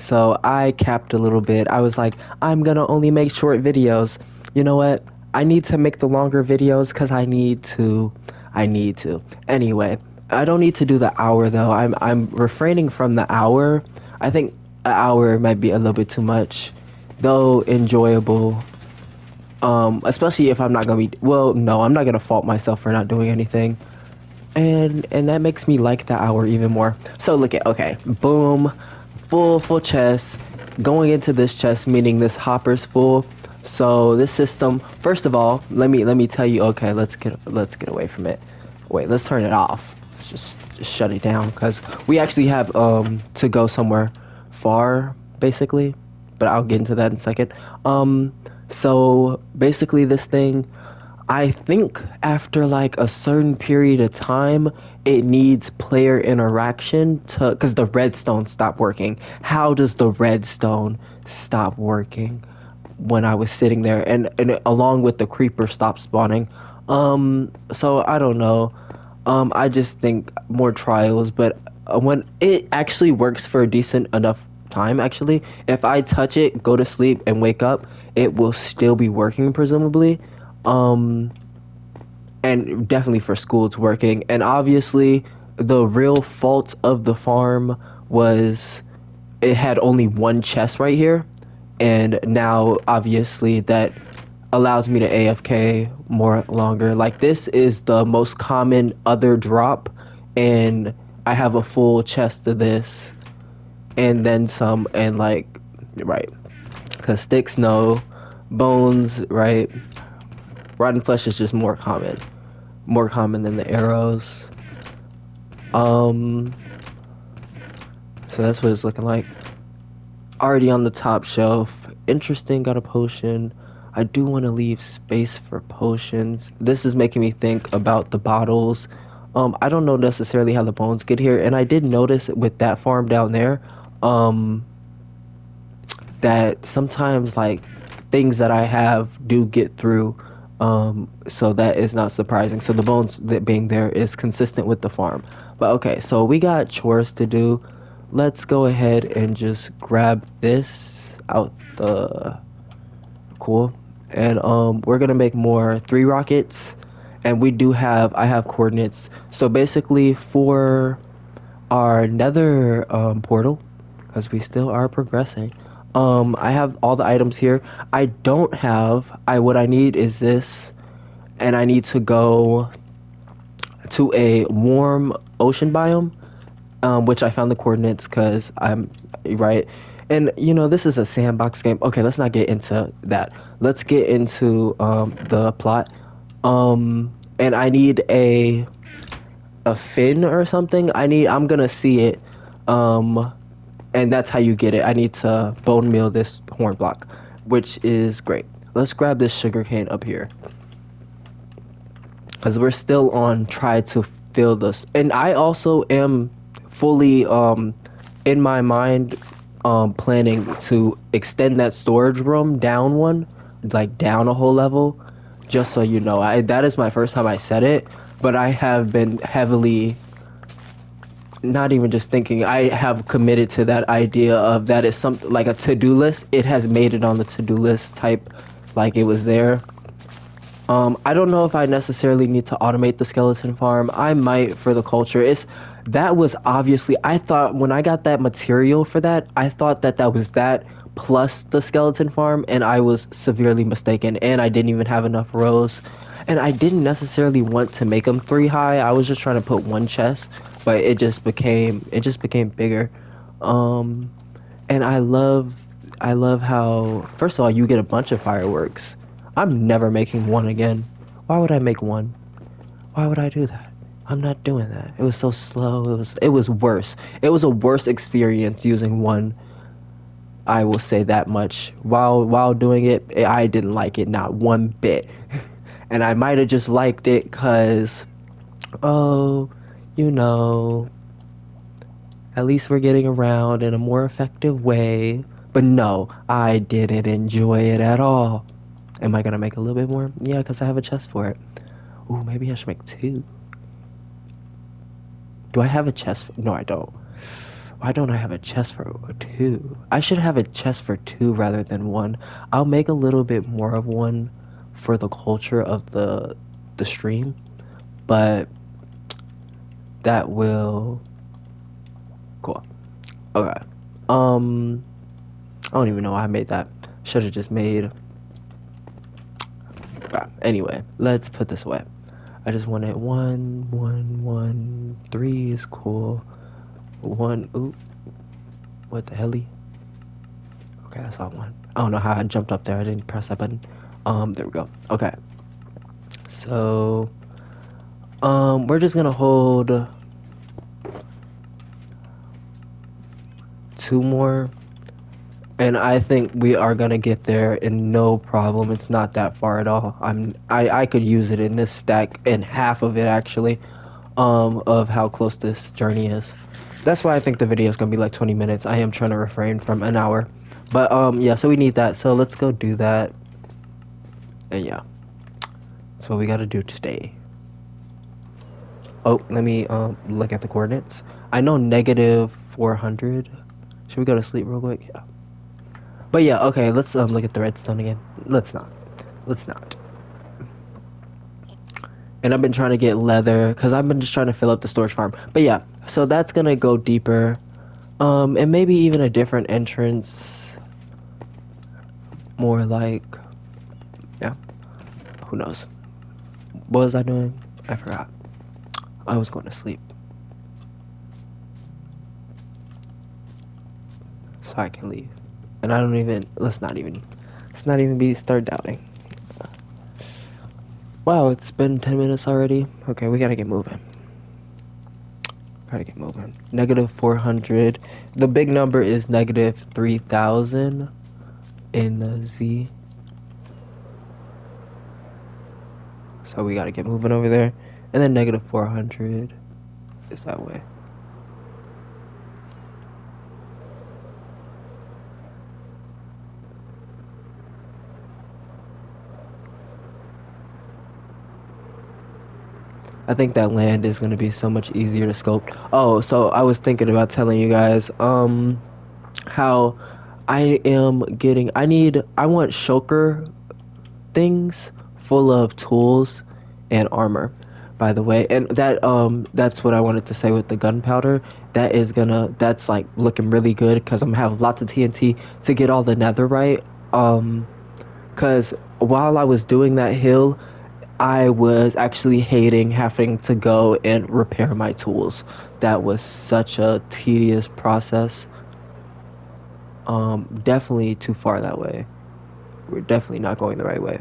so I capped a little bit. I was like, I'm gonna only make short videos. You know what? I need to make the longer videos because I need to. I need to. Anyway, I don't need to do the hour though. I'm refraining from the hour. I think an hour might be a little bit too much, though enjoyable. Especially if I'm not gonna be. Well, no, I'm not gonna fault myself for not doing anything, and that makes me like the hour even more. So look at okay, boom, full chest. Going into this chest, meaning this hopper's full. So this system, first of all, let me tell you. Okay, let's get away from it. Wait, let's turn it off. Let's just shut it down because we actually have to go somewhere far basically, but I'll get into that in a second. So basically this thing, I think after like a certain period of time, it needs player interaction to, because the redstone stopped working. How does the redstone stop working when I was sitting there and along with the creeper stop spawning? So I don't know. I just think more trials, but when it actually works for a decent enough time, actually, if I touch it, go to sleep, and wake up, it will still be working, presumably. Um, and definitely for school it's working. And obviously, the real fault of the farm was it had only one chest right here, and now obviously that allows me to AFK more longer. Like this is the most common other drop, and I have a full chest of this, and then some, and like, right, because sticks no, bones, right, rotten flesh is just more common than the arrows. Um, so that's what it's looking like. Already on the top shelf. Interesting, got a potion. I do want to leave space for potions. This is making me think about the bottles. I don't know necessarily how the bones get here, and I did notice with that farm down there, um, that sometimes like things that I have do get through. So that is not surprising. So the bones that being there is consistent with the farm. But okay, so we got chores to do. Let's go ahead and just grab this out the cool. And we're gonna make more 3 rockets. And we do have I have coordinates. So basically for our nether portal, because we still are progressing. I have all the items here. I don't have I what I need is this, and I need to go to a warm ocean biome, which I found the coordinates because I'm right. And you know, this is a sandbox game. Okay, let's not get into that. Let's get into the plot. And I need a fin or something. I'm gonna see it. And that's how you get it. I need to bone meal this horn block, which is great. Let's grab this sugarcane up here because we're still on try to fill this. And I also am fully in my mind planning to extend that storage room down one, like down a whole level, just so you know. That is my first time I said it, but I have been heavily not even just thinking, I have committed to that idea of that is something like a to-do list. It has made it on the to-do list type, like it was there. I don't know if I necessarily need to automate the skeleton farm. I might for the culture. That was obviously, I thought when I got that material for that, I thought that that was that plus the skeleton farm, and I was severely mistaken, and I didn't even have enough rows. And I didn't necessarily want to make them 3 high. I was just trying to put one chest, but it just became bigger. Um, and I love how first of all you get a bunch of fireworks. I'm never making one again. Why would I make one? Why would I do that? I'm not doing that. It was so slow. It was worse. It was a worse experience using one. I will say that much. While doing it, I didn't like it not one bit. And I might have just liked it cuz oh, you know, at least we're getting around in a more effective way. But no, I didn't enjoy it at all. Am I gonna make a little bit more? Yeah, because I have a chest for it. Ooh, maybe I should make 2. Do I have a chest? No, I don't. Why don't I have a chest for 2? I should have a chest for 2 rather than 1. I'll make a little bit more of one for the culture of the stream, but that will cool. Okay. I don't even know why I made that. Should have just made. Anyway, let's put this away. I just wanted 1, 1, 1, 3 is cool. 1. Ooh. What the helly? Okay, I saw 1. I don't know how I jumped up there. I didn't press that button. There we go. Okay. So, we're just gonna hold 2 more, and I think we are gonna get there in no problem. It's not that far at all. I could use it in this stack, in half of it actually, of how close this journey is. That's why I think the video is gonna be like 20 minutes. I am trying to refrain from an hour, but yeah. So we need that. So let's go do that, and yeah, that's what we gotta do today. Oh, let me look at the coordinates. I know negative 400. Should we go to sleep real quick? Yeah. But yeah, okay, let's look at the redstone again. Let's not. Let's not. And I've been trying to get leather because I've been just trying to fill up the storage farm. But yeah, so that's gonna go deeper. And maybe even a different entrance. More like, yeah, who knows? What was I doing? I forgot. I was going to sleep. So I can leave. And I don't even, let's not even start doubting. Wow, it's been 10 minutes already. Okay, we gotta get moving. Negative 400. The big number is negative 3,000 in the Z. So we gotta get moving over there. And then negative 400 is that way. I think that land is going to be so much easier to sculpt. Oh, so I was thinking about telling you guys how I want shulker things full of tools and armor, by the way. And that's what I wanted to say with the gunpowder. That's like looking really good because I'm gonna have lots of TNT to get all the netherite. Because while I was doing that hill, I was actually hating having to go and repair my tools. That was such a tedious process. Definitely too far that way. We're definitely not going the right way.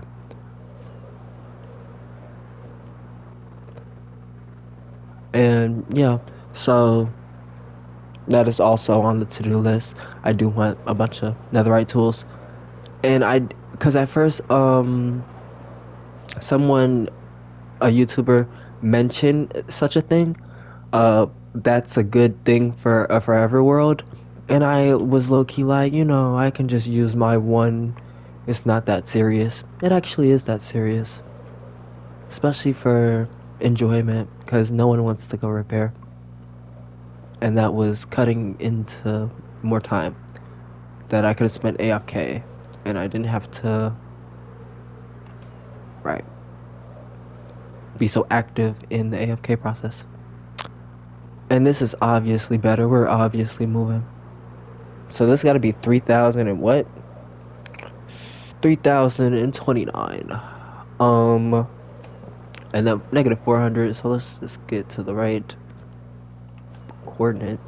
And yeah, so that is also on the to-do list. I do want a bunch of netherite tools. And because at first, someone, a YouTuber, mentioned such a thing. That's a good thing for a forever world. And I was low-key like, I can just use my one. It's not that serious. It actually is that serious. Especially for enjoyment, because no one wants to go repair. And that was cutting into more time that I could have spent AFK. And I didn't have to, right, be so active in the AFK process. And this is obviously better. We're obviously moving. So this got to be 3,000 and what? 3,029. And then negative 400. So let's just get to the right coordinate.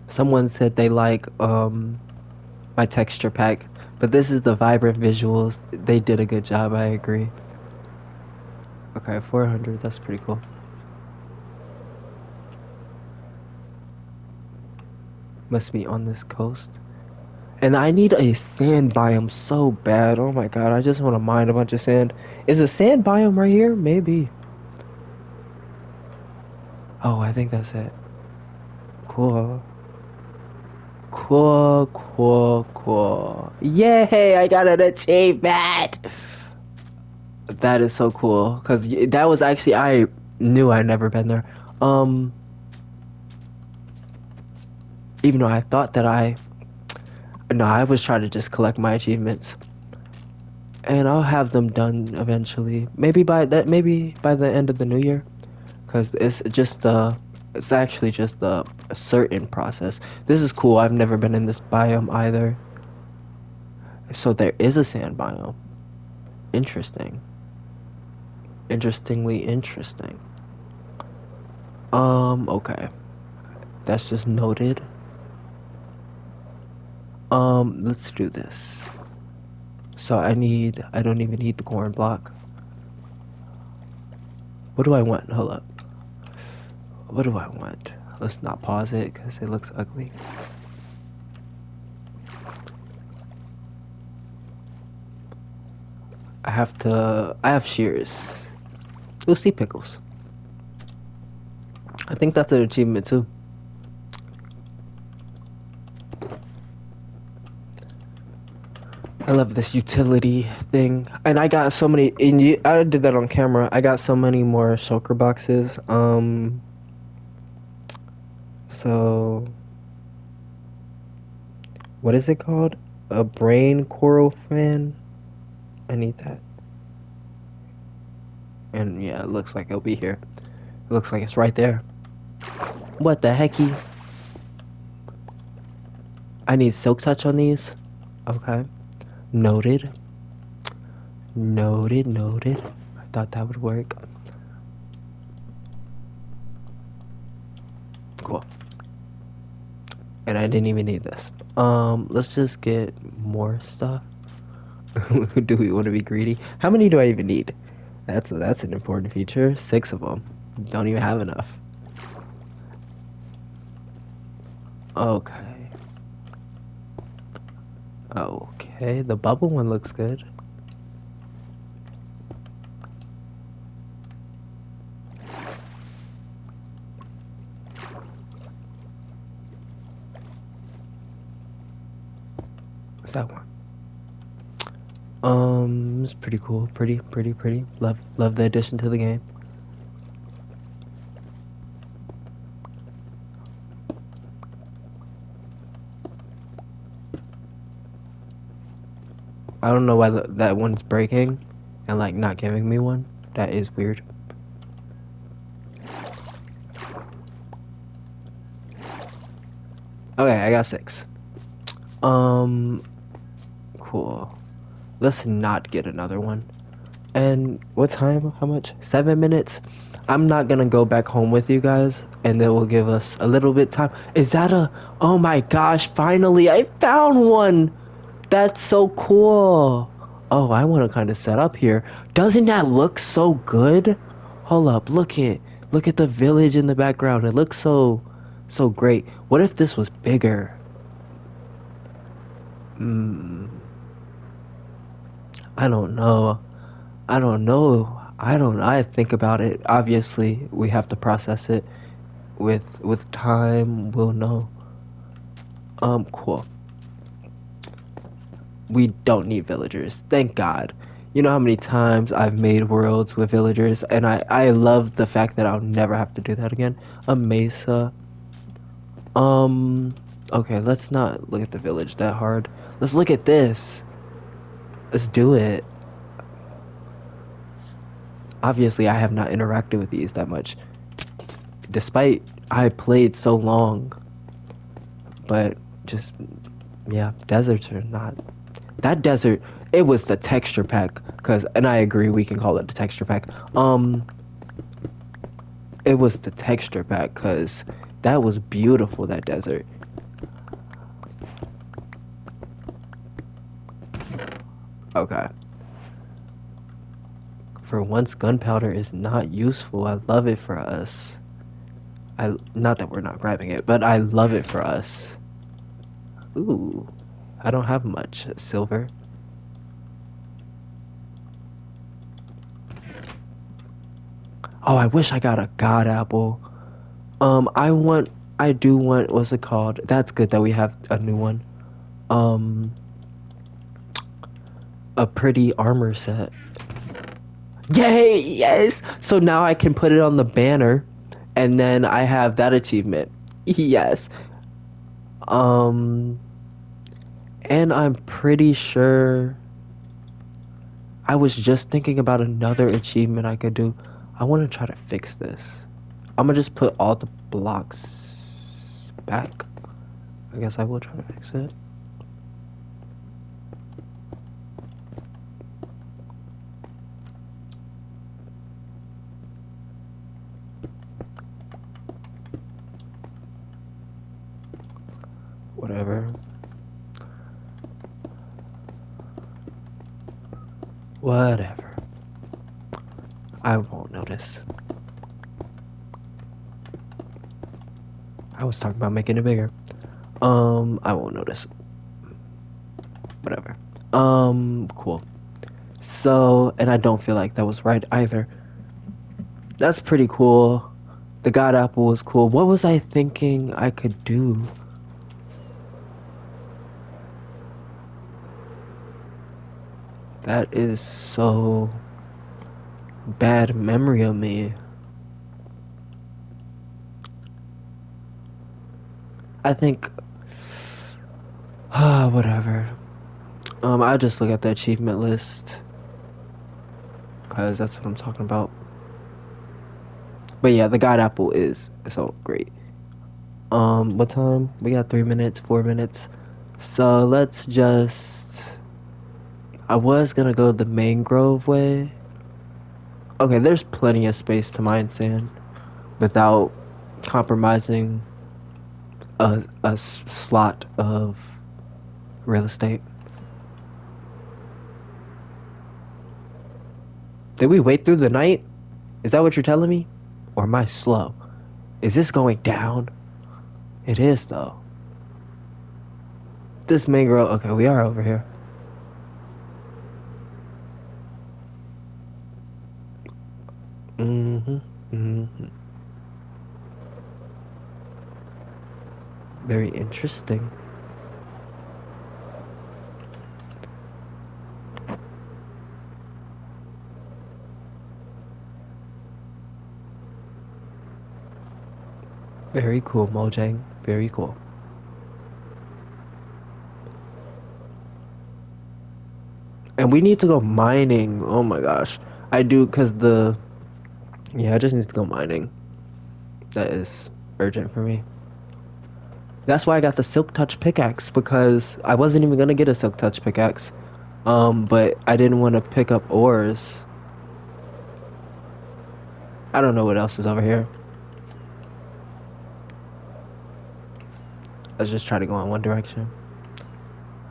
Someone said they like my texture pack, but this is the vibrant visuals. They did a good job. I agree. Okay, 400. That's pretty cool. Must be on this coast. And I need a sand biome so bad. Oh my god, I just want to mine a bunch of sand. Is a sand biome right here? Maybe. Oh, I think that's it. Cool. Cool. Yay, I got an achievement! That is so cool. Because that was actually, I knew I'd never been there. Even though I thought that I was trying to just collect my achievements. And I'll have them done eventually. Maybe by the end of the new year. Because it's actually just a certain process. This is cool. I've never been in this biome either. So there is a sand biome. Interesting. Interestingly interesting. Okay. That's just noted. Let's do this. So I don't even need the corn block. What do I want? Hold up. What do I want? Let's not pause it because it looks ugly. I have shears. You'll see pickles. I think that's an achievement too. I love this utility thing. And I got so many, I did that on camera. I got so many more shulker boxes. So, what is it called? A brain coral fan? I need that. And yeah, it looks like it'll be here. It looks like it's right there. What the hecky? I need silk touch on these. Okay. Noted. Noted. I thought that would work. Cool. And I didn't even need this. Let's just get more stuff. Do we want to be greedy? How many do I even need? That's an important feature. 6 of them. Don't even have enough. Okay. Okay, the bubble one looks good. What's that one? It's pretty cool. Pretty. Love the addition to the game. I don't know why that one's breaking and like not giving me one. That is weird. Okay, I got 6. Cool. Let's not get another one. And what time? How much? 7 minutes? I'm not gonna go back home with you guys, and then we'll give us a little bit time. Is that a... Oh my gosh, finally, I found one! That's so cool. Oh, I want to kind of set up here. Doesn't that look so good? Hold up, look at the village in the background. It looks so great. What if this was bigger? I don't know. I think about it. Obviously, we have to process it with time. We'll know. Cool. We don't need villagers. Thank God. You know how many times I've made worlds with villagers, and I love the fact that I'll never have to do that again. A mesa. Okay, let's not look at the village that hard. Let's look at this. Let's do it. Obviously, I have not interacted with these that much. Despite I played so long. But just, yeah, deserts are not... That desert, it was the texture pack. And I agree, we can call it the texture pack. It was the texture pack, because that was beautiful, that desert. Okay. For once, gunpowder is not useful. I love it for us. Not that we're not grabbing it, but I love it for us. Ooh, I don't have much silver. Oh, I wish I got a god apple. I do want, what's it called? That's good that we have a new one. A pretty armor set. Yay, yes! So now I can put it on the banner, and then I have that achievement. Yes. Um, and I'm pretty sure I was just thinking about another achievement I could do. I want to try to fix this. I'm gonna just put all the blocks back. I guess I will try to fix it. Whatever. Whatever. I won't notice. I was talking about making it bigger. I won't notice. Whatever. Cool. So, and I don't feel like that was right either. That's pretty cool. The God Apple was cool. What was I thinking I could do? That is so bad memory of me. I think, whatever. I just look at the achievement list, cause that's what I'm talking about. But yeah, the God Apple is so great. What time? We got 3 minutes, 4 minutes. So let's just. I was gonna go the mangrove way. Okay, there's plenty of space to mine sand without compromising a slot of real estate. Did we wait through the night? Is that what you're telling me? Or am I slow? Is this going down? It is, though. This mangrove... Okay, we are over here. Very interesting. Very cool, Mojang. Very cool. And we need to go mining. Oh my gosh. I do, because the... Yeah, I just need to go mining. That is urgent for me. That's why I got the Silk Touch pickaxe, because I wasn't even going to get a Silk Touch pickaxe. But I didn't want to pick up ores. I don't know what else is over here. Let's just try to go in one direction.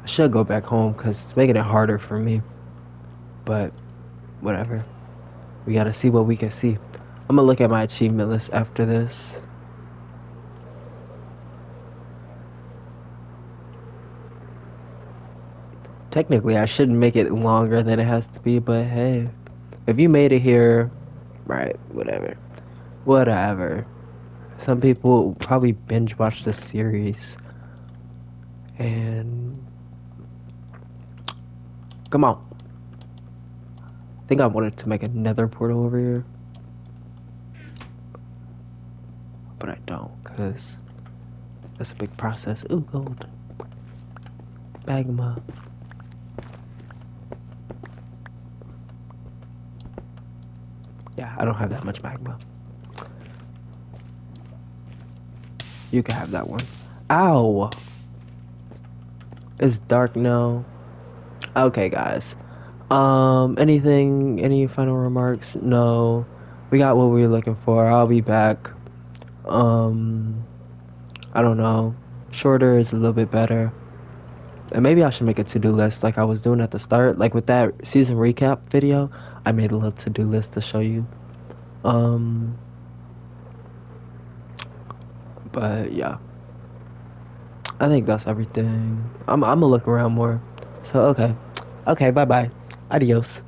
I should go back home because it's making it harder for me. But whatever. We gotta see what we can see. I'm gonna look at my achievement list after this. Technically, I shouldn't make it longer than it has to be, but hey. If you made it here, right, whatever. Whatever. Some people probably binge watch this series. And come on. I think I wanted to make a nether portal over here. But I don't, because that's a big process. Ooh, gold. Magma. Yeah, I don't have that much magma. You can have that one. Ow! It's dark now. Okay, guys. Any final remarks? No. We got what we were looking for. I'll be back. I don't know. Shorter is a little bit better. And maybe I should make a to-do list like I was doing at the start. Like with that season recap video, I made a little to-do list to show you. But yeah. I think that's everything. I'm gonna look around more. So, okay. Okay, bye-bye. Adios.